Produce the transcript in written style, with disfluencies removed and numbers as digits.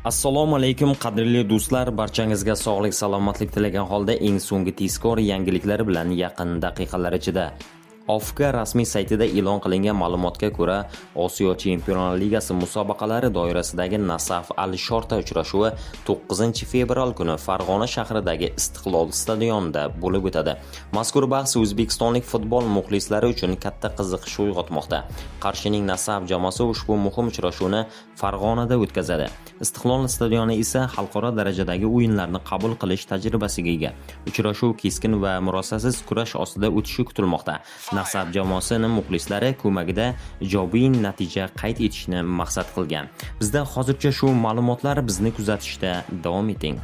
Assalomu alaykum qadrli do'stlar, barchangizga sog'lik salomatlik tilagan holda eng so'nggi tezkor yangiliklar bilan yaqin daqiqalar ichida. OFK rasmiy saytida e'lon qilingan ma'lumotga ko'ra, Osiyo Chempionlar Ligasi musobaqalari doirasidagi Nasaf Al-Shorta uchrashuvi 9-fevral kuni Farg'ona shahridagi Istiqlol stadionida bo'lib o'tadi. Mazkur bahs o'zbekistonlik futbol muxlislari uchun katta qiziqish uyg'otmoqda. Qarshining Nasaf jamoasi ushbu muhim uchrashuvni Farg'onada o'tkazadi. Istiqlol stadioni esa xalqaro darajadagi o'yinlarni qabul qilish tajribasiga ega. Uchrashuv keskin va murosasiz kurash ostida o'tishi kutilmoqda. Nasaf jamoasining muxlislari ko'magida ijobiy natija qayd etishni maqsad qilgan. Bizda hozircha shu ma'lumotlar, bizni kuzatishda davom eting.